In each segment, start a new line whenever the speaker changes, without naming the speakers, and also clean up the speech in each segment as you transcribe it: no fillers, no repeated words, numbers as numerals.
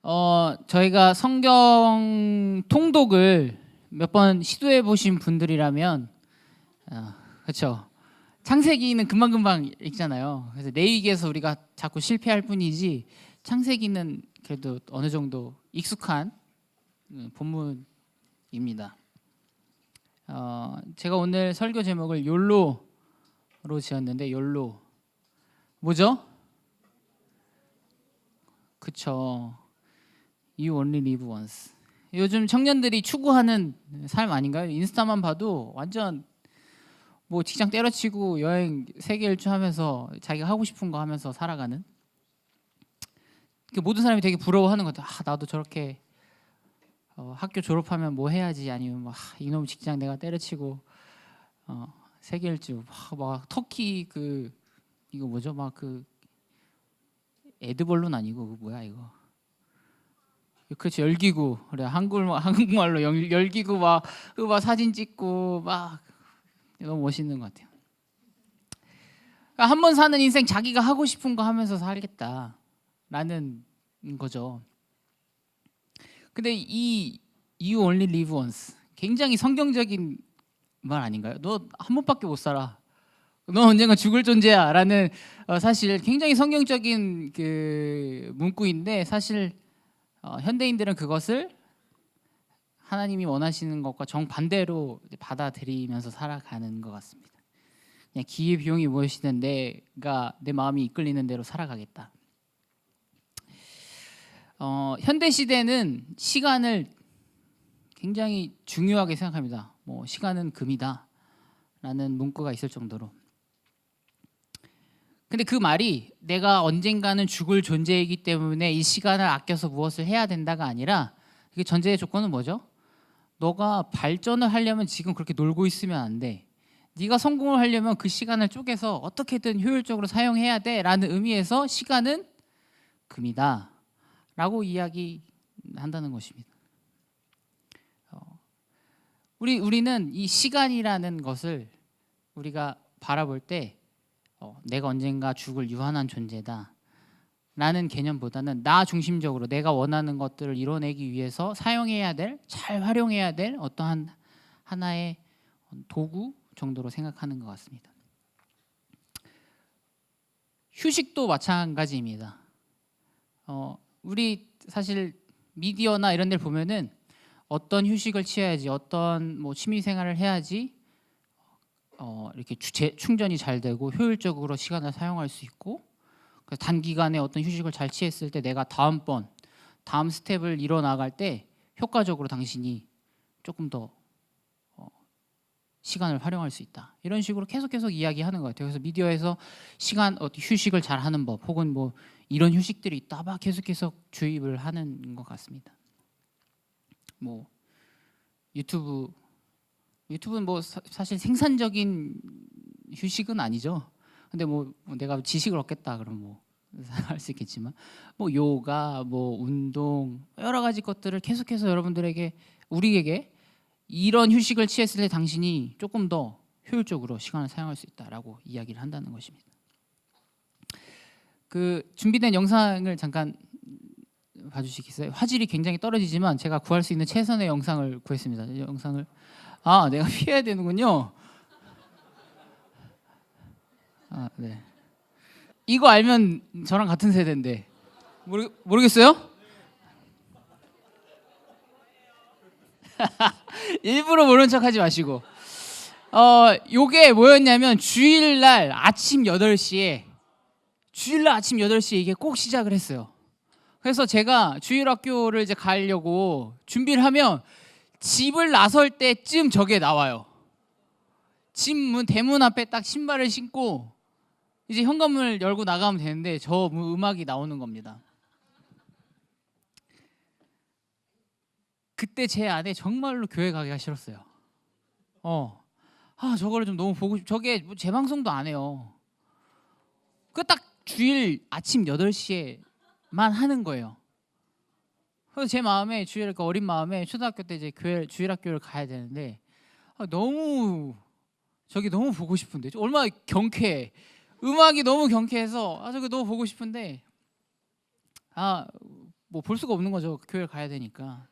저희가 성경 통독을 몇 번 시도해 보신 분들이라면, 그렇죠. 창세기는 금방금방 읽잖아요. 그래서 레위기에서 우리가 자꾸 실패할 뿐이지 창세기는 그래도 어느 정도 익숙한 본문입니다. 제가 오늘 설교 제목을 욜로로 지었는데, 욜로 뭐죠? 그쵸. You only live once. 요즘 청년들이 추구하는 삶 아닌가요? 인스타만 봐도 완전 뭐 직장 때려치고 여행 세계 일주 하면서 자기가 하고 싶은 거 하면서 살아가는, 모든 사람이 되게 부러워하는 것 같아요. 나도 저렇게 학교 졸업하면 뭐 해야지, 아니면 막 이놈 직장 내가 때려치고 세계 일주 막 터키 이거 뭐죠? 막 에드벌룬 아니고 뭐야 이거? 그렇지, 열기구. 그래, 한국말로 열기구 막 사진 찍고 막 너무 멋있는 것 같아요. 그러니까 한 번 사는 인생 자기가 하고 싶은 거 하면서 살겠다라는 거죠. 근데 이 You only live once 굉장히 성경적인 말 아닌가요? 너 한 번밖에 못 살아. 너 언젠가 죽을 존재야라는, 사실 굉장히 성경적인 문구인데, 사실 현대인들은 그것을 하나님이 원하시는 것과 정반대로 받아들이면서 살아가는 것 같습니다. 그냥 기회 비용이 무엇이든 내가 내 마음이 이끌리는 대로 살아가겠다. 현대 시대는 시간을 굉장히 중요하게 생각합니다. 뭐 시간은 금이다라는 문구가 있을 정도로. 근데 그 말이 내가 언젠가는 죽을 존재이기 때문에 이 시간을 아껴서 무엇을 해야 된다가 아니라, 그 전제의 조건은 뭐죠? 너가 발전을 하려면 지금 그렇게 놀고 있으면 안 돼. 네가 성공을 하려면 그 시간을 쪼개서 어떻게든 효율적으로 사용해야 돼라는 의미에서 시간은 금이다 라고 이야기한다는 것입니다. 우리는 이 시간이라는 것을 우리가 바라볼 때 내가 언젠가 죽을 유한한 존재다 라는 개념보다는 나 중심적으로 내가 원하는 것들을 이뤄내기 위해서 사용해야 될, 잘 활용해야 될 어떠한 하나의 도구 정도로 생각하는 것 같습니다. 휴식도 마찬가지입니다. 우리 사실 미디어나 이런 데를 보면은 어떤 휴식을 취해야지, 어떤 뭐 취미 생활을 해야지 이렇게 충전이 잘 되고 효율적으로 시간을 사용할 수 있고, 단기간에 어떤 휴식을 잘 취했을 때 내가 다음 스텝을 이뤄 나갈 때 효과적으로 당신이 조금 더 시간을 활용할 수 있다, 이런 식으로 계속 이야기하는 것 같아요. 그래서 미디어에서 휴식을 잘 하는 법, 혹은 뭐 이런 휴식들이 있다 막 계속 주입을 하는 것 같습니다. 뭐 유튜브는 뭐 사실 생산적인 휴식은 아니죠. 근데 뭐 내가 지식을 얻겠다 그러면 뭐 할 수 있겠지만, 뭐 요가, 뭐 운동, 여러 가지 것들을 계속해서 우리에게 이런 휴식을 취했을 때 당신이 조금 더 효율적으로 시간을 사용할 수 있다라고 이야기를 한다는 것입니다. 준비된 영상을 잠깐 봐주시겠어요? 화질이 굉장히 떨어지지만 제가 구할 수 있는 최선의 영상을 구했습니다. 영상을 내가 피해야 되는군요. 네. 이거 알면 저랑 같은 세대인데 모르겠어요? 일부러 모른 척하지 마시고, 요게 뭐였냐면 주일날 아침 8시에 이게 꼭 시작을 했어요. 그래서 제가 주일 학교를 이제 가려고 준비를 하면 집을 나설 때쯤 저게 나와요. 집 대문 앞에 딱 신발을 신고 이제 현관문을 열고 나가면 되는데 저 음악이 나오는 겁니다. 그때 제 안에 정말로 교회 가기가 싫었어요. 저거를 좀 너무 보고 저게 뭐 재방송도 안 해요. 딱 주일 아침 8시에만 하는 거예요. 그래서 제 마음에 어린 마음에 초등학교 때 이제 주일 학교를 가야 되는데, 너무 저게 너무 보고 싶은데, 얼마나 경쾌해. 음악이 너무 경쾌해서 저게 너무 보고 싶은데 뭐 볼 수가 없는 거죠. 교회를 가야 되니까.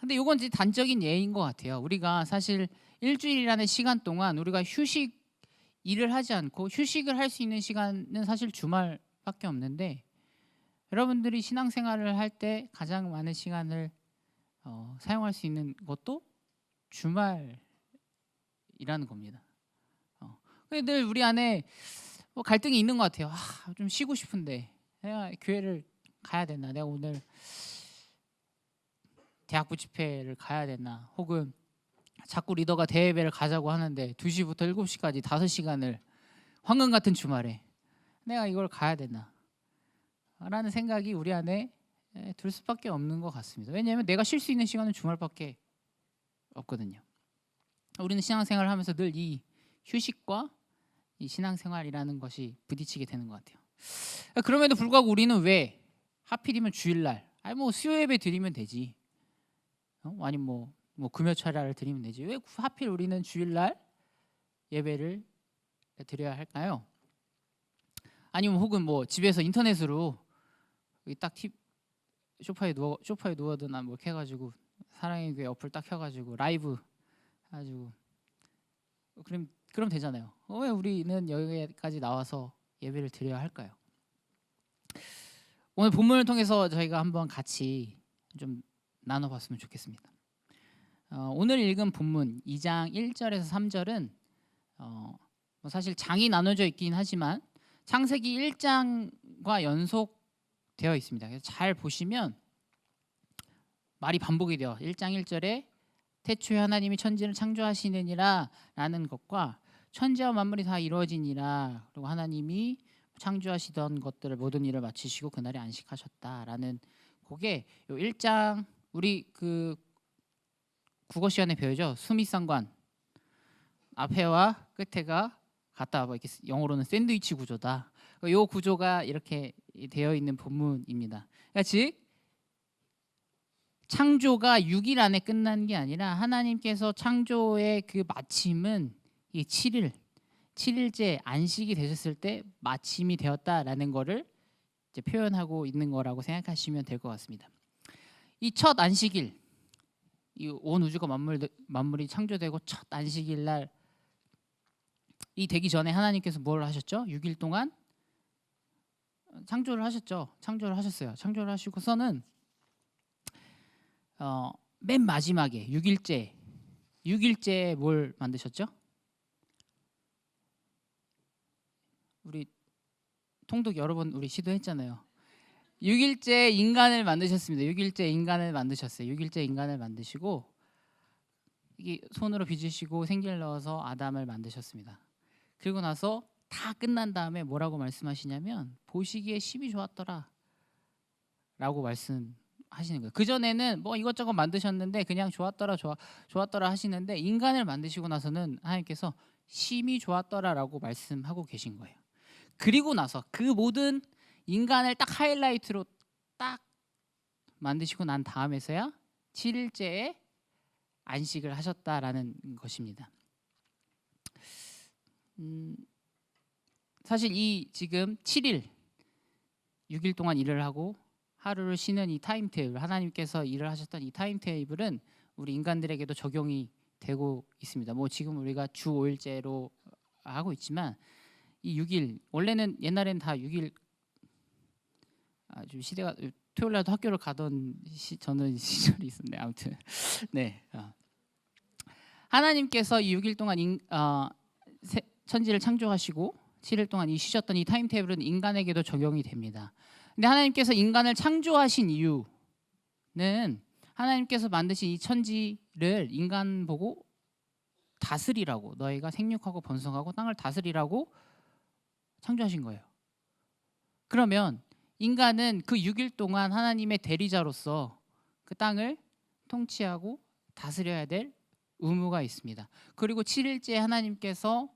근데 이건 이제 단적인 예인 것 같아요. 우리가 사실 일주일이라는 시간 동안 우리가 일을 하지 않고 휴식을 할 수 있는 시간은 사실 주말밖에 없는데, 여러분들이 신앙생활을 할 때 가장 많은 시간을 사용할 수 있는 것도 주말이라는 겁니다. 근데 늘 우리 안에 뭐 갈등이 있는 것 같아요. 좀 쉬고 싶은데 내가 교회를 가야 되나? 내가 오늘 대학부 집회를 가야 되나? 혹은 자꾸 리더가 대예배를 가자고 하는데 2시부터 7시까지 5시간을 황금 같은 주말에 내가 이걸 가야 되나? 라는 생각이 우리 안에 들 수밖에 없는 것 같습니다. 왜냐하면 내가 쉴 수 있는 시간은 주말밖에 없거든요. 우리는 신앙생활을 하면서 늘 이 휴식과 이 신앙생활이라는 것이 부딪히게 되는 것 같아요. 그럼에도 불구하고 우리는 왜 하필이면 주일날, 뭐 수요예배 드리면 되지, 아니면 뭐 금요철야를 드리면 되지, 왜 하필 우리는 주일날 예배를 드려야 할까요? 아니면 혹은 뭐 집에서 인터넷으로 딱 소파에 누워든 뭐 이렇게 해가지고 사랑의 교회 어플 딱 켜가지고 라이브 해가지고 그럼 되잖아요. 왜 우리는 여기까지 나와서 예배를 드려야 할까요? 오늘 본문을 통해서 저희가 한번 같이 좀 나눠봤으면 좋겠습니다. 오늘 읽은 본문 2장 1절에서 3절은 뭐 사실 장이 나눠져 있긴 하지만 창세기 1장과 연속되어 있습니다. 그래서 잘 보시면 말이 반복이 돼요. 1장 1절에 태초에 하나님이 천지를 창조하시느니라 라는 것과 천지와 만물이 다 이루어지니라, 그리고 하나님이 창조하시던 것들을 모든 일을 마치시고 그날에 안식하셨다라는 그게 요 1장, 우리 그 국어 시간에 배우죠. 수미상관 앞에와 끝에가 같다, 뭐 이렇게 영어로는 샌드위치 구조다. 요 구조가 이렇게 되어 있는 본문입니다. 그러니까 즉 창조가 6일 안에 끝난 게 아니라 하나님께서 창조의 그 마침은 이 7일째 안식이 되셨을 때 마침이 되었다라는 거를 이제 표현하고 있는 거라고 생각하시면 될 것 같습니다. 이 첫 안식일, 이 온 우주가 만물이 창조되고 첫 안식일 날 이 되기 전에 하나님께서 뭘 하셨죠? 6일 동안 창조를 하셨죠. 창조를 하셨어요. 창조를 하시고서는 맨 마지막에 6일째에 뭘 만드셨죠? 우리 통독 여러 번 우리 시도했잖아요. 6일째 인간을 만드셨습니다. 6일째 인간을 만드셨어요. 6일째 인간을 만드시고 이게 손으로 빚으시고 생기를 넣어서 아담을 만드셨습니다. 그리고 나서 다 끝난 다음에 뭐라고 말씀하시냐면 보시기에 심히 좋았더라 라고 말씀하시는 거예요. 그전에는 뭐 이것저것 만드셨는데 그냥 좋았더라 하시는데 인간을 만드시고 나서는 하나님께서 심히 좋았더라 라고 말씀하고 계신 거예요. 그리고 나서 그 모든 인간을 딱 하이라이트로 딱 만드시고 난 다음에서야 7일째에 안식을 하셨다라는 것입니다. 사실 이 지금 7일 6일 동안 일을 하고 하루를 쉬는 이 타임테이블, 하나님께서 일을 하셨던 이 타임테이블은 우리 인간들에게도 적용이 되고 있습니다. 뭐 지금 우리가 주 5일제로 하고 있지만 이 6일, 원래는 옛날에는 다 6일, 좀 시대가 토요일날도 학교를 가던 저는 시절이 있었네. 아무튼 네, 하나님께서 이 6일 동안 천지를 창조하시고 7일 동안 이 쉬셨던 이 타임테이블은 인간에게도 적용이 됩니다. 근데 하나님께서 인간을 창조하신 이유는 하나님께서 만드신 이 천지를 인간 보고 다스리라고, 너희가 생육하고 번성하고 땅을 다스리라고 창조하신 거예요. 그러면 인간은 그 6일 동안 하나님의 대리자로서 그 땅을 통치하고 다스려야 될 의무가 있습니다. 그리고 7일째 하나님께서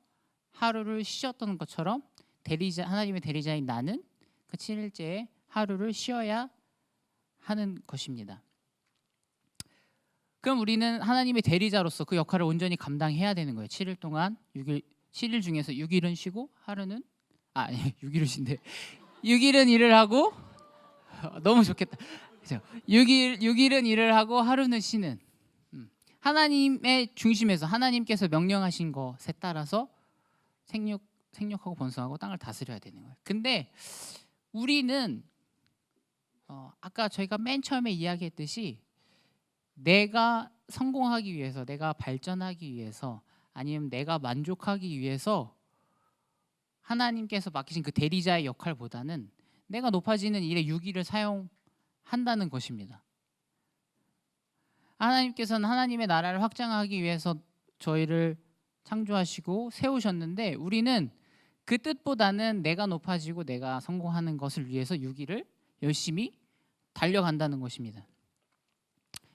하루를 쉬셨던 것처럼 하나님의 대리자인 나는 그 7일째에 하루를 쉬어야 하는 것입니다. 그럼 우리는 하나님의 대리자로서 그 역할을 온전히 감당해야 되는 거예요. 7일 동안 7일 중에서 6일은 쉬고 하루는 6일은 쉰대. 6일은 일을 하고 너무 좋겠다. 그죠? 6일은 일을 하고 하루는 쉬는. 하나님의 중심에서 하나님께서 명령하신 것에 따라서 생육하고 번성하고 땅을 다스려야 되는 거예요. 근데 우리는 아까 저희가 맨 처음에 이야기했듯이 내가 성공하기 위해서, 내가 발전하기 위해서, 아니면 내가 만족하기 위해서 하나님께서 맡기신 그 대리자의 역할보다는 내가 높아지는 일에 6일을 사용한다는 것입니다. 하나님께서는 하나님의 나라를 확장하기 위해서 저희를 창조하시고 세우셨는데 우리는 그 뜻보다는 내가 높아지고 내가 성공하는 것을 위해서 6일을 열심히 달려간다는 것입니다.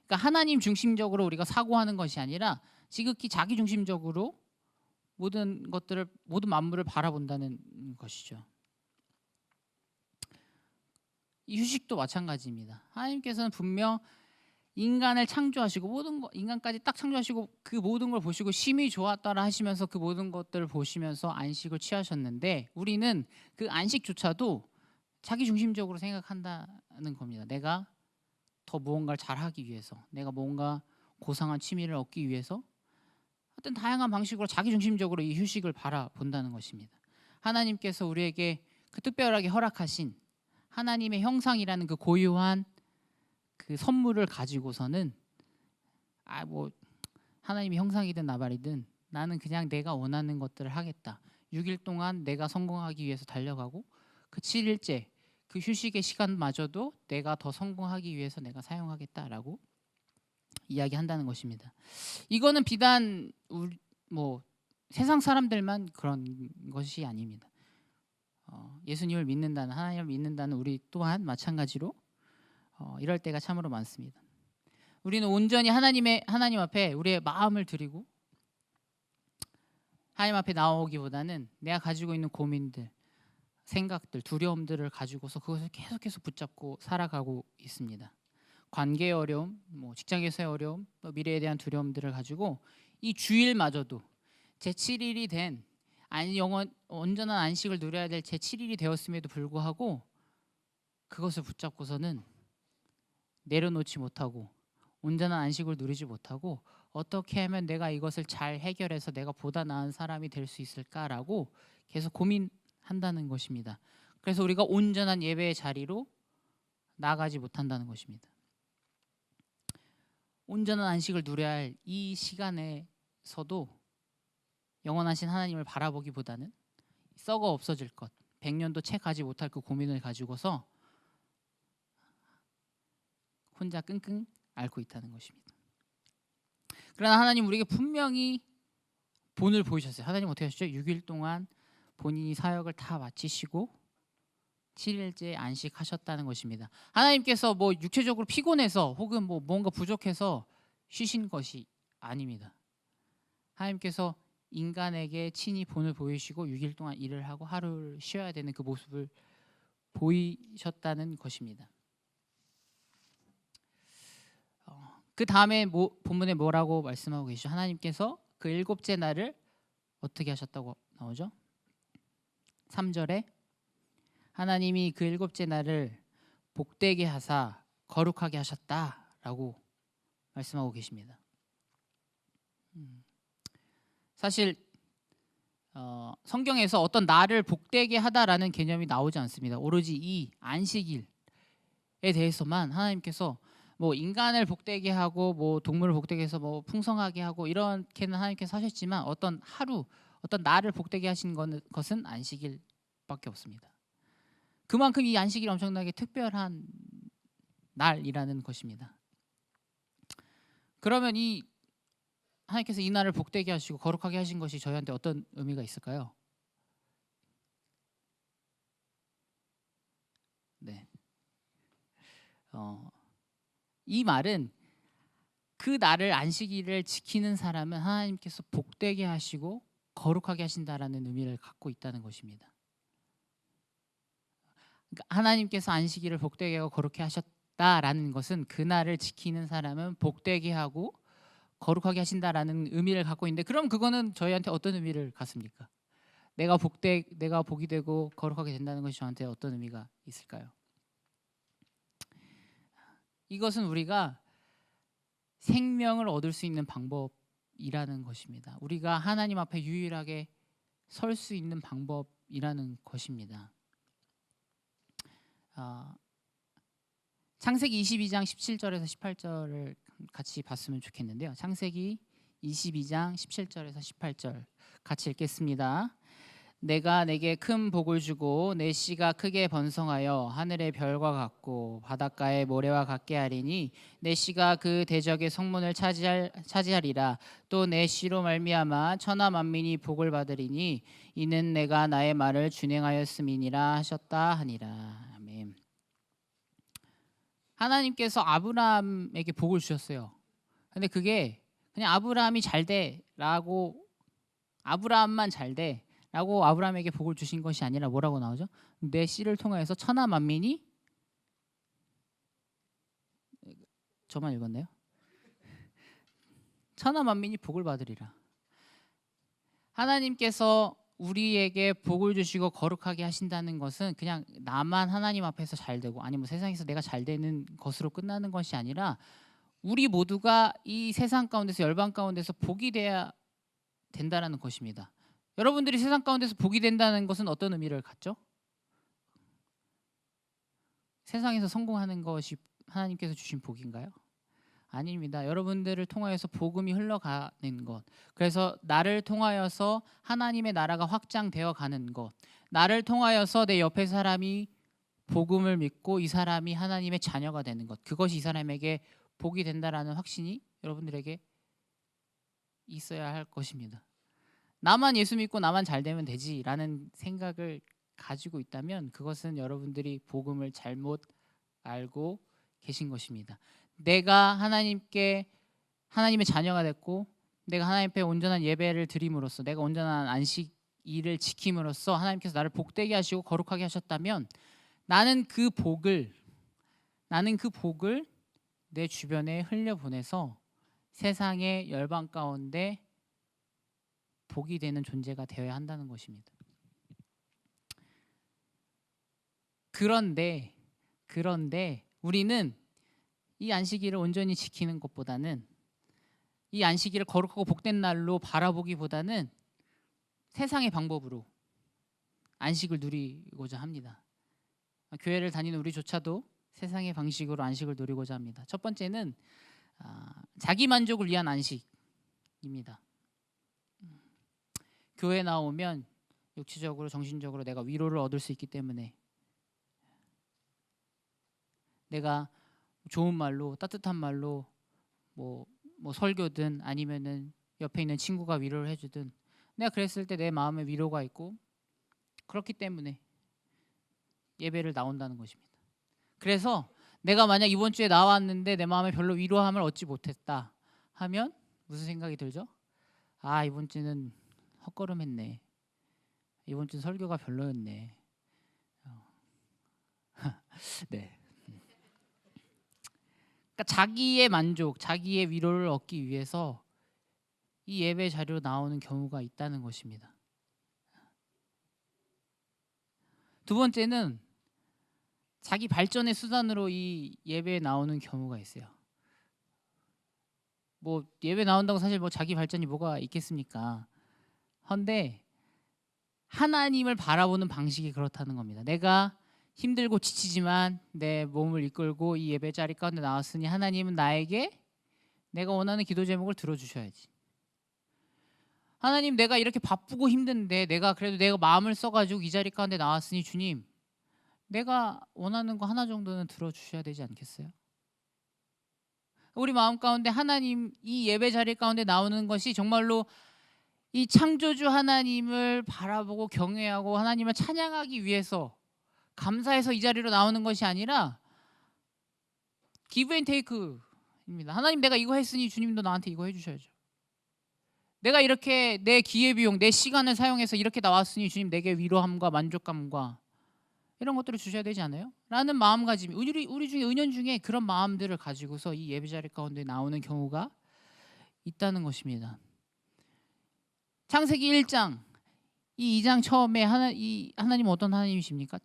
그러니까 하나님 중심적으로 우리가 사고하는 것이 아니라 지극히 자기 중심적으로 모든 만물을 바라본다는 것이죠. 이 휴식도 마찬가지입니다. 하나님께서는 분명 인간을 창조하시고 인간까지 딱 창조하시고 그 모든 걸 보시고 심히 좋았더라 하시면서 그 모든 것들을 보시면서 안식을 취하셨는데 우리는 그 안식조차도 자기 중심적으로 생각한다는 겁니다. 내가 더 무언가를 잘하기 위해서, 내가 뭔가 고상한 취미를 얻기 위해서 어떤 다양한 방식으로 자기 중심적으로 이 휴식을 바라본다는 것입니다. 하나님께서 우리에게 그 특별하게 허락하신 하나님의 형상이라는 그 고유한 그 선물을 가지고서는 하나님의 형상이든 나발이든 나는 그냥 내가 원하는 것들을 하겠다. 6일 동안 내가 성공하기 위해서 달려가고 그 7일째 그 휴식의 시간마저도 내가 더 성공하기 위해서 내가 사용하겠다라고 이야기한다는 것입니다. 이거는 비단 세상 사람들만 그런 것이 아닙니다. 예수님을 믿는다는, 하나님을 믿는다는 우리 또한 마찬가지로 이럴 때가 참으로 많습니다. 우리는 온전히 하나님 앞에 우리의 마음을 드리고 하나님 앞에 나오기보다는 내가 가지고 있는 고민들, 생각들, 두려움들을 가지고서 그것을 계속해서 붙잡고 살아가고 있습니다. 관계의 어려움, 직장에서의 어려움, 또 미래에 대한 두려움들을 가지고 이 주일마저도 제7일이 된 온전한 안식을 누려야 될 제7일이 되었음에도 불구하고 그것을 붙잡고서는 내려놓지 못하고 온전한 안식을 누리지 못하고 어떻게 하면 내가 이것을 잘 해결해서 내가 보다 나은 사람이 될 수 있을까라고 계속 고민한다는 것입니다. 그래서 우리가 온전한 예배의 자리로 나아가지 못한다는 것입니다. 온전한 안식을 누려야 할 이 시간에서도 영원하신 하나님을 바라보기보다는 썩어 없어질 것, 100년도 채 가지 못할 그 고민을 가지고서 혼자 끙끙 앓고 있다는 것입니다. 그러나 하나님 우리에게 분명히 본을 보이셨어요. 하나님 어떻게 하셨죠? 6일 동안 본인이 사역을 다 마치시고 7일째 안식하셨다는 것입니다. 하나님께서 육체적으로 피곤해서 혹은 뭔가 부족해서 쉬신 것이 아닙니다. 하나님께서 인간에게 친히 본을 보이시고 6일 동안 일을 하고 하루를 쉬어야 되는 그 모습을 보이셨다는 것입니다. 그 다음에 본문에 뭐라고 말씀하고 계시죠? 하나님께서 그 일곱째 날을 어떻게 하셨다고 나오죠? 3절에 하나님이 그 일곱째 날을 복되게 하사 거룩하게 하셨다라고 말씀하고 계십니다. 사실 성경에서 어떤 날을 복되게 하다라는 개념이 나오지 않습니다. 오로지 이 안식일에 대해서만 하나님께서 인간을 복되게 하고 동물을 복되게 해서 풍성하게 하고 이렇게는 하나님께서 하셨지만 어떤 날을 복되게 하신 것은 안식일밖에 없습니다. 그만큼 이 안식일이 엄청나게 특별한 날이라는 것입니다. 그러면 하나님께서 이 날을 복되게 하시고 거룩하게 하신 것이 저희한테 어떤 의미가 있을까요? 네. 이 말은 그 날을 안식일을 지키는 사람은 하나님께서 복되게 하시고 거룩하게 하신다라는 의미를 갖고 있다는 것입니다. 그러니까 하나님께서 안식일을 복되게 하고 거룩하게 하셨다라는 것은 그 날을 지키는 사람은 복되게 하고 거룩하게 하신다라는 의미를 갖고 있는데 그럼 그거는 저희한테 어떤 의미를 갖습니까? 내가 복이 되고 거룩하게 된다는 것이 저한테 어떤 의미가 있을까요? 이것은 우리가 생명을 얻을 수 있는 방법이라는 것입니다. 우리가 하나님 앞에 유일하게 설 수 있는 방법이라는 것입니다. 창세기 22장 17절에서 18절을 같이 봤으면 좋겠는데요. 창세기 22장 17절에서 18절 같이 읽겠습니다. 내가 내게 큰 복을 주고 내 씨가 크게 번성하여 하늘의 별과 같고 바닷가의 모래와 같게 하리니 내 씨가 그 대적의 성문을 차지하리라. 또 내 씨로 말미암아 천하 만민이 복을 받으리니 이는 내가 나의 말을 준행하였음이니라 하셨다 하니라. 아멘. 하나님께서 아브라함에게 복을 주셨어요. 근데 그게 그냥 아브라함이 잘 돼라고, 아브라함만 잘 돼 라고 아브라함에게 복을 주신 것이 아니라 뭐라고 나오죠? 내 씨를 통하여서 천하 만민이, 저만 읽었네요. 천하 만민이 복을 받으리라. 하나님께서 우리에게 복을 주시고 거룩하게 하신다는 것은 그냥 나만 하나님 앞에서 잘 되고 아니면 세상에서 내가 잘 되는 것으로 끝나는 것이 아니라 우리 모두가 이 세상 가운데서, 열방 가운데서 복이 돼야 된다는 것입니다. 여러분들이 세상 가운데서 복이 된다는 것은 어떤 의미를 갖죠? 세상에서 성공하는 것이 하나님께서 주신 복인가요? 아닙니다. 여러분들을 통하여서 복음이 흘러가는 것, 그래서 나를 통하여서 하나님의 나라가 확장되어 가는 것, 나를 통하여서 내 옆에 사람이 복음을 믿고 이 사람이 하나님의 자녀가 되는 것, 그것이 이 사람에게 복이 된다라는 확신이 여러분들에게 있어야 할 것입니다. 나만 예수 믿고 나만 잘 되면 되지라는 생각을 가지고 있다면 그것은 여러분들이 복음을 잘못 알고 계신 것입니다. 내가 하나님의 자녀가 됐고 내가 하나님 앞에 온전한 예배를 드림으로써, 내가 온전한 안식일을 지킴으로써 하나님께서 나를 복되게 하시고 거룩하게 하셨다면 나는 그 복을 내 주변에 흘려보내서 세상의 열방 가운데 복이 되는 존재가 되어야 한다는 것입니다. 그런데 우리는 이 안식일을 온전히 지키는 것보다는, 이 안식일을 거룩하고 복된 날로 바라보기보다는 세상의 방법으로 안식을 누리고자 합니다. 교회를 다니는 우리조차도 세상의 방식으로 안식을 누리고자 합니다. 첫 번째는 자기 만족을 위한 안식입니다. 교회 나오면 육체적으로 정신적으로 내가 위로를 얻을 수 있기 때문에, 내가 좋은 말로, 따뜻한 말로 뭐 설교든 아니면은 옆에 있는 친구가 위로를 해주든 내가 그랬을 때 내 마음에 위로가 있고, 그렇기 때문에 예배를 나온다는 것입니다. 그래서 내가 만약 이번 주에 나왔는데 내 마음에 별로 위로함을 얻지 못했다 하면 무슨 생각이 들죠? 이번 주는 헛걸음했네. 이번 주 설교가 별로였네. 네. 그러니까 자기의 만족, 자기의 위로를 얻기 위해서 이 예배 자리로 나오는 경우가 있다는 것입니다. 두 번째는 자기 발전의 수단으로 이 예배에 나오는 경우가 있어요. 뭐 예배 나온다고 사실 뭐 자기 발전이 뭐가 있겠습니까? 헌데 하나님을 바라보는 방식이 그렇다는 겁니다. 내가 힘들고 지치지만 내 몸을 이끌고 이 예배 자리 가운데 나왔으니 하나님은 나에게 내가 원하는 기도 제목을 들어주셔야지. 하나님, 내가 이렇게 바쁘고 힘든데 내가 마음을 써가지고 이 자리 가운데 나왔으니 주님, 내가 원하는 거 하나 정도는 들어주셔야 되지 않겠어요? 우리 마음 가운데 하나님, 이 예배 자리 가운데 나오는 것이 정말로 이 창조주 하나님을 바라보고 경외하고 하나님을 찬양하기 위해서, 감사해서 이 자리로 나오는 것이 아니라 기브 앤 테이크입니다. 하나님, 내가 이거 했으니 주님도 나한테 이거 해주셔야죠. 내가 이렇게 내 기회비용, 내 시간을 사용해서 이렇게 나왔으니 주님, 내게 위로함과 만족감과 이런 것들을 주셔야 되지 않아요? 라는 마음가짐, 우리 중에 은연 중에 그런 마음들을 가지고서 이 예배 자리 가운데 나오는 경우가 있다는 것입니다. 창세기 1장 이 2장 처음에 하나님은 어떤 하나님이십니까?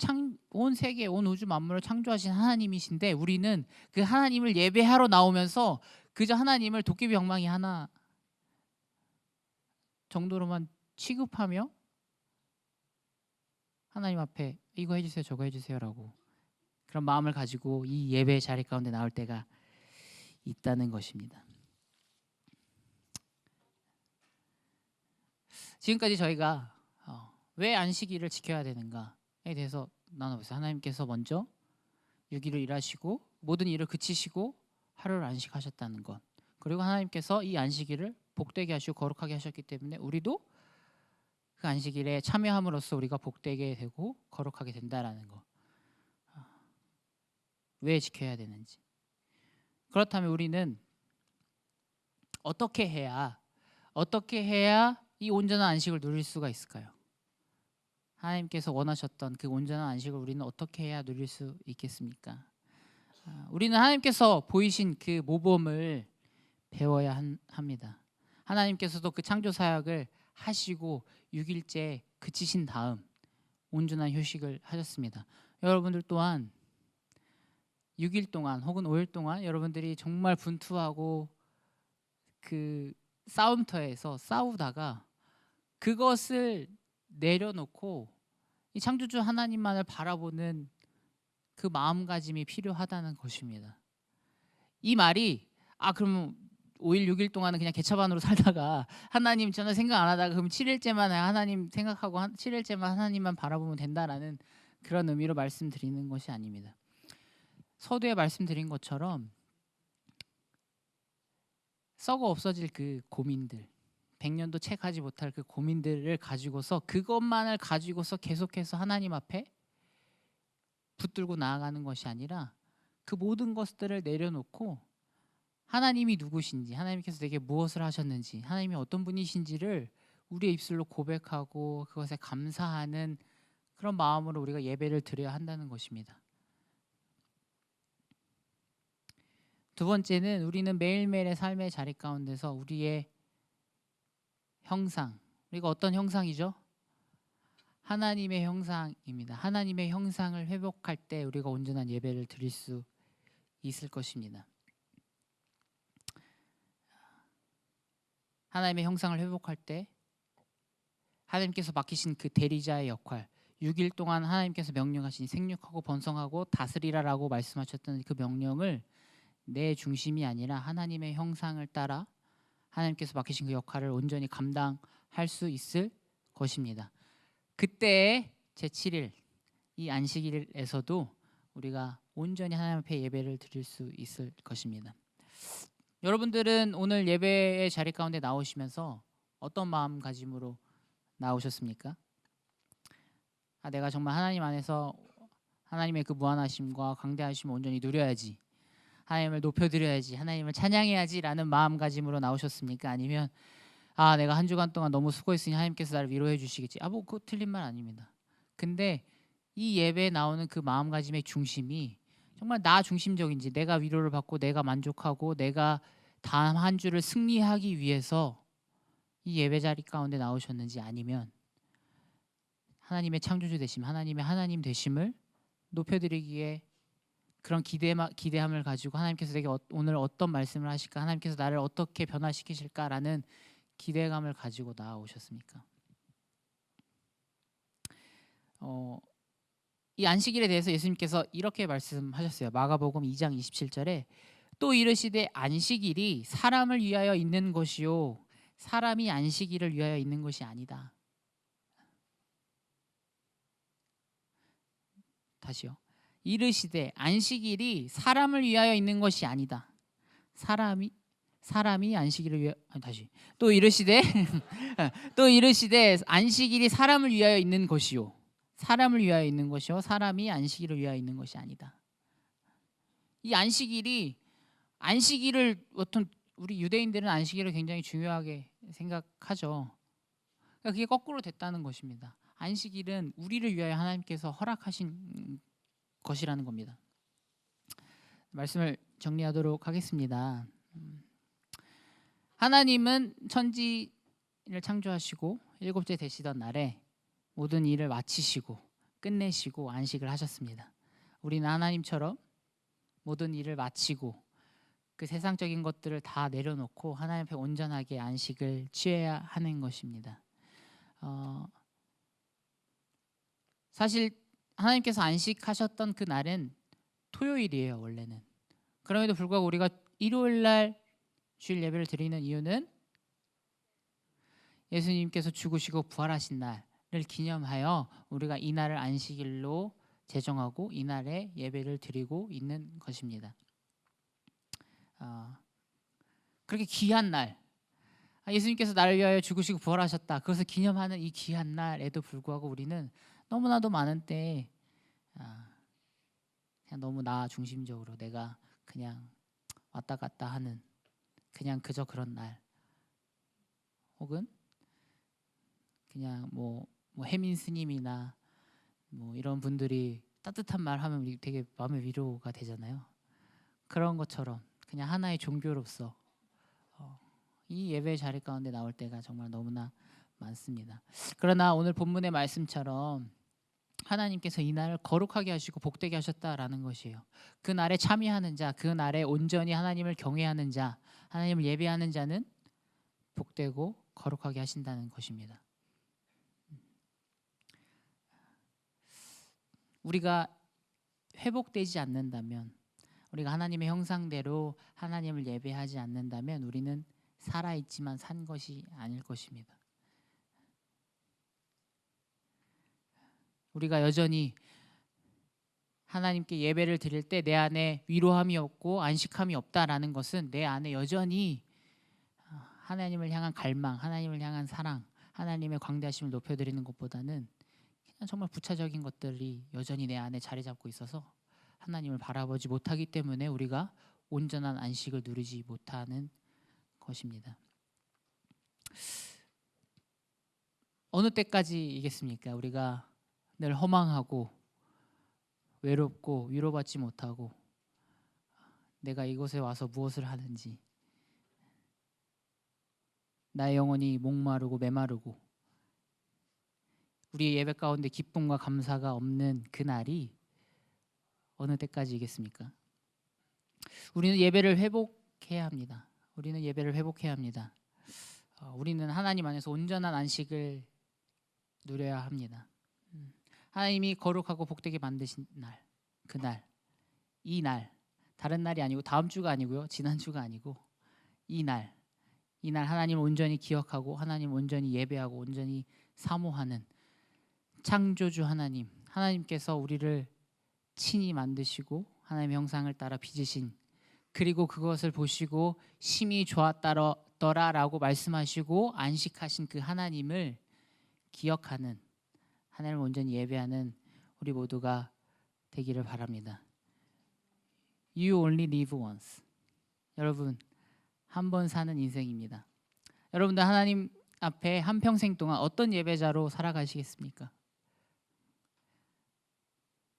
온 세계, 온 우주 만물을 창조하신 하나님이신데 우리는 그 하나님을 예배하러 나오면서 그저 하나님을 도깨비 엉망이 하나 정도로만 취급하며 하나님 앞에 이거 해주세요, 저거 해주세요라고 그런 마음을 가지고 이 예배 자리 가운데 나올 때가 있다는 것입니다. 지금까지 저희가 왜 안식일을 지켜야 되는가에 대해서 나눠봤어요. 하나님께서 먼저 6일을 일하시고 모든 일을 그치시고 하루를 안식하셨다는 것. 그리고 하나님께서 이 안식일을 복되게 하시고 거룩하게 하셨기 때문에 우리도 그 안식일에 참여함으로써 우리가 복되게 되고 거룩하게 된다라는 것. 왜 지켜야 되는지. 그렇다면 우리는 어떻게 해야 이 온전한 안식을 누릴 수가 있을까요? 하나님께서 원하셨던 그 온전한 안식을 우리는 어떻게 해야 누릴 수 있겠습니까? 우리는 하나님께서 보이신 그 모범을 배워야 합니다. 하나님께서도 그 창조 사역을 하시고 6일째 그치신 다음 온전한 휴식을 하셨습니다. 여러분들 또한 6일 동안 혹은 5일 동안 여러분들이 정말 분투하고 그 싸움터에서 싸우다가 그것을 내려놓고 이 창조주 하나님만을 바라보는 그 마음가짐이 필요하다는 것입니다. 이 말이 그러면 5일 6일 동안은 그냥 개차반으로 살다가 하나님 전혀 생각 안 하다가 그럼 7일째만 하나님 생각하고 7일째만 하나님만 바라보면 된다라는 그런 의미로 말씀드리는 것이 아닙니다. 서두에 말씀드린 것처럼 썩어 없어질 그 고민들 100년도 채가지 못할 그 고민들을 가지고서 그것만을 가지고서 계속해서 하나님 앞에 붙들고 나아가는 것이 아니라 그 모든 것들을 내려놓고 하나님이 누구신지 하나님께서 내게 무엇을 하셨는지 하나님이 어떤 분이신지를 우리의 입술로 고백하고 그것에 감사하는 그런 마음으로 우리가 예배를 드려야 한다는 것입니다. 두 번째는 우리는 매일매일의 삶의 자리 가운데서 우리의 형상, 우리가 어떤 형상이죠? 하나님의 형상입니다. 하나님의 형상을 회복할 때 우리가 온전한 예배를 드릴 수 있을 것입니다. 하나님의 형상을 회복할 때 하나님께서 맡기신 그 대리자의 역할 6일 동안 하나님께서 명령하신 생육하고 번성하고 다스리라라고 말씀하셨던 그 명령을 내 중심이 아니라 하나님의 형상을 따라 하나님께서 맡기신 그 역할을 온전히 감당할 수 있을 것입니다. 그때 제7일 이 안식일에서도 우리가 온전히 하나님 앞에 예배를 드릴 수 있을 것입니다. 여러분들은 오늘 예배의 자리 가운데 나오시면서 어떤 마음가짐으로 나오셨습니까? 내가 정말 하나님 안에서 하나님의 그 무한하심과 강대하심을 온전히 누려야지, 하나님을 높여드려야지, 하나님을 찬양해야지 라는 마음가짐으로 나오셨습니까? 아니면 내가 한 주간 동안 너무 수고했으니 하나님께서 나를 위로해 주시겠지. 그거 틀린 말 아닙니다. 근데 이 예배에 나오는 그 마음가짐의 중심이 정말 나 중심적인지, 내가 위로를 받고 내가 만족하고 내가 다음 한 주를 승리하기 위해서 이 예배 자리 가운데 나오셨는지, 아니면 하나님의 창조주 되심, 하나님의 하나님 되심을 높여드리기에 그런 기대함을 가지고 하나님께서 내게 오늘 어떤 말씀을 하실까, 하나님께서 나를 어떻게 변화시키실까라는 기대감을 가지고 나아오셨습니까? 이 안식일에 대해서 예수님께서 이렇게 말씀하셨어요. 마가복음 2장 27절에 또 이르시되 안식일이 사람을 위하여 있는 것이요 사람이 안식일을 위하여 있는 것이 아니다. 다시요. 이르시되 안식일이 사람을 위하여 있는 것이 아니다. 사람이 안식일을 위하여 또 이르시되 안식일이 사람을 위하여 있는 것이요 사람을 위하여 있는 것이요 사람이 안식일을 위하여 있는 것이 아니다. 이 안식일을 어떤 우리 유대인들은 안식일을 굉장히 중요하게 생각하죠. 그러니까 그게 거꾸로 됐다는 것입니다. 안식일은 우리를 위하여 하나님께서 허락하신 것이라는 겁니다. 말씀을 정리하도록 하겠습니다. 하나님은 천지를 창조하시고 일곱째 되시던 날에 모든 일을 마치시고 끝내시고 안식을 하셨습니다. 우리는 하나님처럼 모든 일을 마치고 그 세상적인 것들을 다 내려놓고 하나님 앞에 온전하게 안식을 취해야 하는 것입니다. 사실 하나님께서 안식하셨던 그 날은 토요일이에요, 원래는. 그럼에도 불구하고 우리가 일요일 날 주일 예배를 드리는 이유는 예수님께서 죽으시고 부활하신 날을 기념하여 우리가 이 날을 안식일로 제정하고 이 날에 예배를 드리고 있는 것입니다. 그렇게 귀한 날, 예수님께서 나를 위하여 죽으시고 부활하셨다, 그것을 기념하는 이 귀한 날에도 불구하고 우리는 너무나도 많은 때에 그냥 너무 나 중심적으로 내가 그냥 왔다 갔다 하는 그냥 그저 그런 날, 혹은 그냥 뭐 혜민 스님이나 뭐 이런 분들이 따뜻한 말 하면 우리 되게 마음의 위로가 되잖아요. 그런 것처럼 그냥 하나의 종교로서 이 예배 자리 가운데 나올 때가 정말 너무나 많습니다. 그러나 오늘 본문의 말씀처럼 하나님께서 이 날을 거룩하게 하시고 복되게 하셨다라는 것이에요. 그 날에 참여하는 자, 그 날에 온전히 하나님을 경외하는 자, 하나님을 예배하는 자는 복되고 거룩하게 하신다는 것입니다. 우리가 회복되지 않는다면, 우리가 하나님의 형상대로 하나님을 예배하지 않는다면 우리는 살아있지만 산 것이 아닐 것입니다. 우리가 여전히 하나님께 예배를 드릴 때 내 안에 위로함이 없고 안식함이 없다라는 것은 내 안에 여전히 하나님을 향한 갈망, 하나님을 향한 사랑, 하나님의 광대하심을 높여드리는 것보다는 그냥 정말 부차적인 것들이 여전히 내 안에 자리 잡고 있어서 하나님을 바라보지 못하기 때문에 우리가 온전한 안식을 누리지 못하는 것입니다. 어느 때까지이겠습니까? 우리가 늘 허망하고 외롭고 위로받지 못하고 내가 이곳에 와서 무엇을 하는지, 나의 영혼이 목마르고 메마르고 우리의 예배 가운데 기쁨과 감사가 없는 그 날이 어느 때까지이겠습니까? 우리는 예배를 회복해야 합니다. 우리는 예배를 회복해야 합니다. 우리는 하나님 안에서 온전한 안식을 누려야 합니다. 하나님이 거룩하고 복되게 만드신 날, 그날, 이 날, 다른 날이 아니고 다음 주가 아니고요, 지난 주가 아니고 이 날 하나님을 온전히 기억하고 하나님 온전히 예배하고 온전히 사모하는 창조주 하나님께서 우리를 친히 만드시고 하나님의 형상을 따라 빚으신, 그리고 그것을 보시고 심히 좋았더라라고 말씀하시고 안식하신 그 하나님을 기억하는, 하나님을 온전히 예배하는 우리 모두가 되기를 바랍니다. You only live once. 여러분, 한 번 사는 인생입니다. 여러분들 하나님 앞에 한평생 동안 어떤 예배자로 살아가시겠습니까?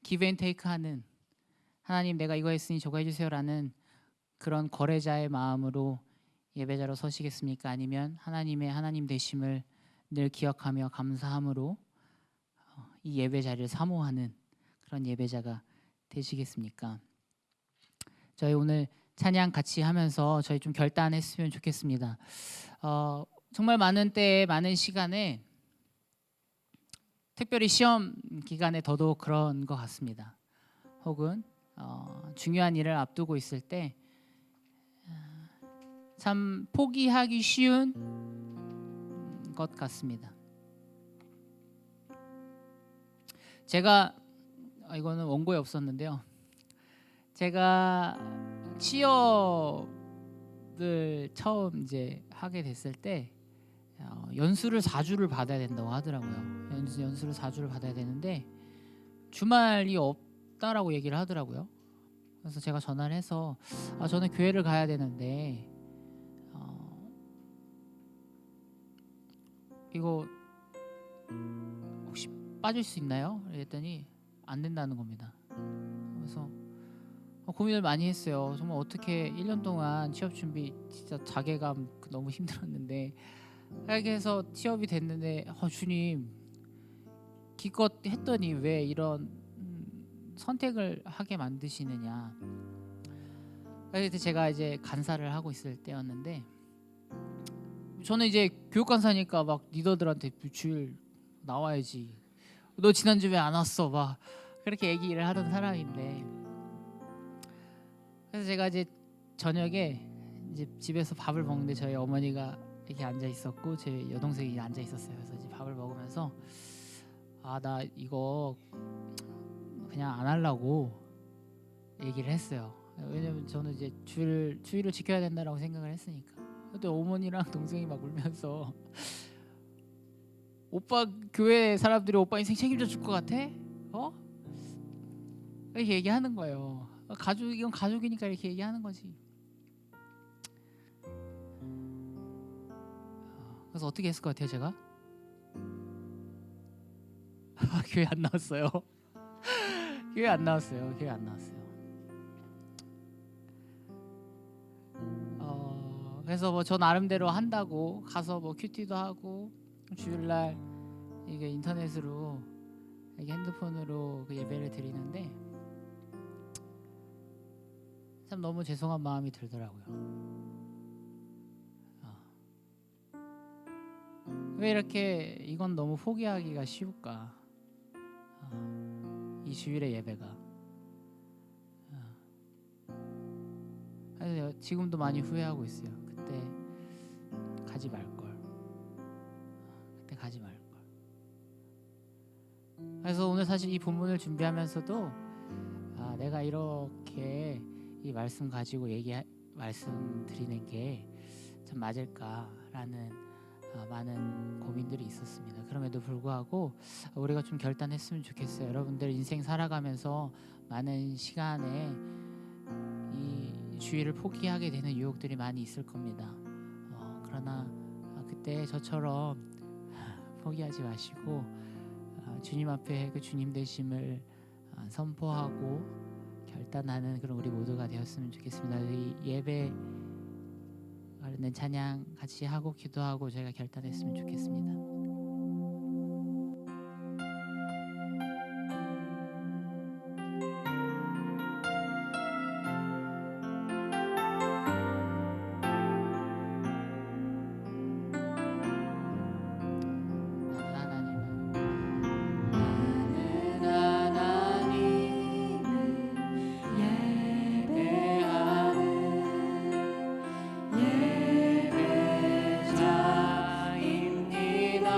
give and take 하는, 하나님 내가 이거 했으니 저거 해주세요라는 그런 거래자의 마음으로 예배자로 서시겠습니까? 아니면 하나님의 하나님 되심을 늘 기억하며 감사함으로 이 예배 자리를 사모하는 그런 예배자가 되시겠습니까? 저희 오늘 찬양 같이 하면서 저희 좀 결단했으면 좋겠습니다. 정말 많은 때에 많은 시간에, 특별히 시험 기간에 더더욱 그런 것 같습니다. 혹은 중요한 일을 앞두고 있을 때 참 포기하기 쉬운 것 같습니다. 제가 이거는 원고에 없었는데요. 제가 취업을 처음 이제 하게 됐을 때 연수를 4주를 받아야 된다고 하더라고요. 연수를 4주를 받아야 되는데 주말이 없다라고 얘기를 하더라고요. 그래서 제가 전화를 해서 저는 교회를 가야 되는데 이거 혹시 빠질 수 있나요? 그랬더니 안 된다는 겁니다. 그래서 고민을 많이 했어요. 정말 어떻게 1년 동안 취업 준비 진짜 자괴감 너무 힘들었는데, 그렇게 해서 취업이 됐는데 주님 기껏 했더니 왜 이런 선택을 하게 만드시느냐. 그래서 제가 이제 간사를 하고 있을 때였는데, 저는 이제 교육 간사니까 막 리더들한테 주일 나와야지, 너 지난주 왜 안 왔어, 막 그렇게 얘기를 하던 사람인데, 그래서 제가 이제 저녁에 이제 집에서 밥을 먹는데 저희 어머니가 이렇게 앉아 있었고 제 여동생이 앉아 있었어요. 그래서 이제 밥을 먹으면서 나 이거 그냥 안 하려고 얘기를 했어요. 왜냐면 저는 이제 주의를 지켜야 된다라고 생각을 했으니까. 근데 어머니랑 동생이 막 울면서 오빠 교회 사람들이 오빠 인생 책임져 줄 것 같아? 어? 이렇게 얘기하는 거예요. 이건 가족이니까 이렇게 얘기하는 거지. 그래서 어떻게 했을 것 같아요, 제가? 교회 안 나왔어요. 교회 안 나왔어요. 그래서 뭐 저 나름대로 한다고 가서 뭐 큐티도 하고, 주일날 이게 인터넷으로 이게 핸드폰으로 그 예배를 드리는데 참 너무 죄송한 마음이 들더라고요. 왜 이렇게 이건 너무 포기하기가 쉬울까? 이 주일의 예배가. 그래서 지금도 많이 후회하고 있어요. 그때 가지 말걸. 그래서 오늘 사실 이 본문을 준비하면서도 내가 이렇게 이 말씀 가지고 말씀드리는 게 참 맞을까라는 많은 고민들이 있었습니다. 그럼에도 불구하고 우리가 좀 결단했으면 좋겠어요. 여러분들 인생 살아가면서 많은 시간에 이 주의를 포기하게 되는 유혹들이 많이 있을 겁니다. 그러나 그때 저처럼 포기하지 마시고 주님 앞에 그 주님 되심을 선포하고 결단하는 그런 우리 모두가 되었으면 좋겠습니다. 이 예배 관련된 찬양 같이 하고 기도하고 저희가 결단했으면 좋겠습니다. 예배자입니다.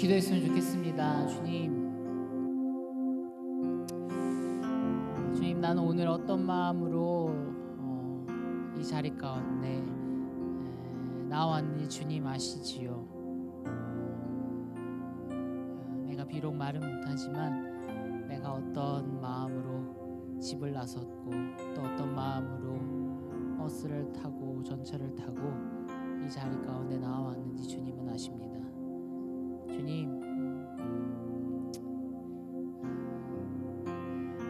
기도했으면 좋겠습니다. 주님, 나는 오늘 어떤 마음으로 이 자리 가운데 나왔는지 주님 아시지요. 내가 비록 말은 못하지만 내가 어떤 마음으로 집을 나섰고 또 어떤 마음으로 버스를 타고 전철을 타고 이 자리 가운데 나왔는지 주님은 아십니다. 주님,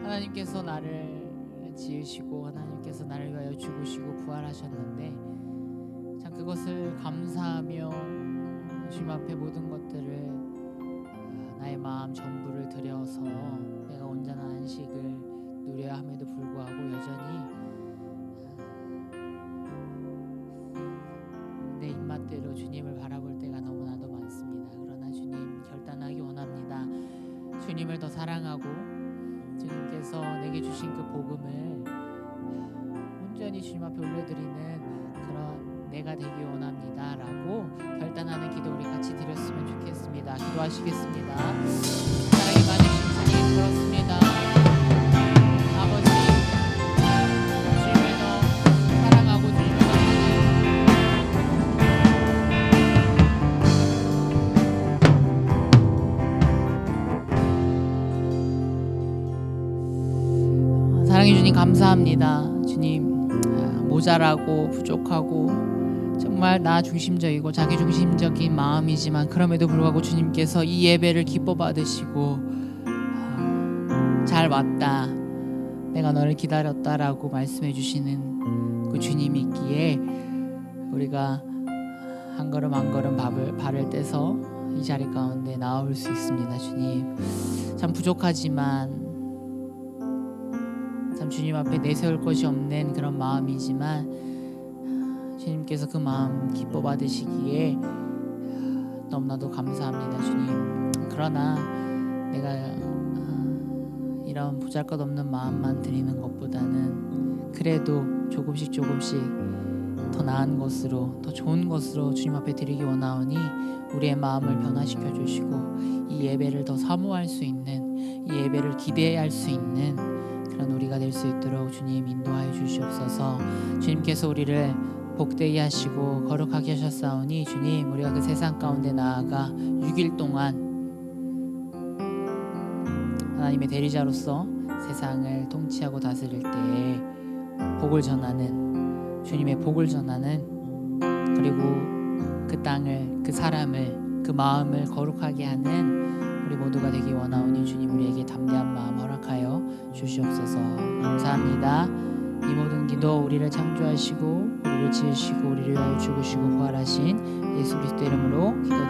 하나님께서 나를 지으시고 하나님께서 나를 위하여 죽으시고 부활하셨는데 참 그것을 감사하며 주님 앞에 모든 것들을 나의 마음 전부를 들여서 내가 온전한 안식을 누려야 함에도 불구하고 여전히 내 입맛대로 주님을 바라볼 때가 너무나도 많습니다. 그러나 주님, 결단하기 원합니다. 주님을 더 사랑하고 주님께서 내게 주신 그 복음을 온전히 주님 앞에 올려드리는 그런 내가 되기 원합니다 라고 결단하는 기도 우리 같이 드렸으면 좋겠습니다. 기도하시겠습니다. 사랑이 많으신 주님, 그렇습니다. 아버지, 주님을 더 사랑하고 주님을 더 사랑해 주님 감사합니다. 주님, 모자라고 부족하고 정말 나 중심적이고 자기 중심적인 마음이지만 그럼에도 불구하고 주님께서 이 예배를 기뻐 받으시고 잘 왔다, 내가 너를 기다렸다라고 말씀해 주시는 그 주님이 있기에 우리가 한 걸음 한 걸음 발을 떼서 이 자리 가운데 나올 수 있습니다. 주님, 참 부족하지만 참 주님 앞에 내세울 것이 없는 그런 마음이지만 주님께서 그 마음 기뻐 받으시기에 너무나도 감사합니다. 주님, 그러나 내가 이런 보잘것없는 마음만 드리는 것보다는 그래도 조금씩 더 나은 것으로, 더 좋은 것으로 주님 앞에 드리기 원하오니 우리의 마음을 변화시켜 주시고 이 예배를 더 사모할 수 있는, 이 예배를 기대할 수 있는 그런 우리가 될 수 있도록 주님 인도하여 주시옵소서. 주님께서 우리를 복되게 하시고 거룩하게 하셨사오니 주님, 우리가 그 세상 가운데 나아가 6일 동안 하나님의 대리자로서 세상을 통치하고 다스릴 때에 복을 전하는, 주님의 복을 전하는, 그리고 그 땅을, 그 사람을, 그 마음을 거룩하게 하는 우리 모두가 되기 원하오니 주님, 우리에게 담대한 마음 허락하여 주시옵소서. 감사합니다. 이 모든 기도 우리를 창조하시고 우리를 지으시고 우리를 위하여 죽으시고 부활하신 예수 그리스도 이름으로 기도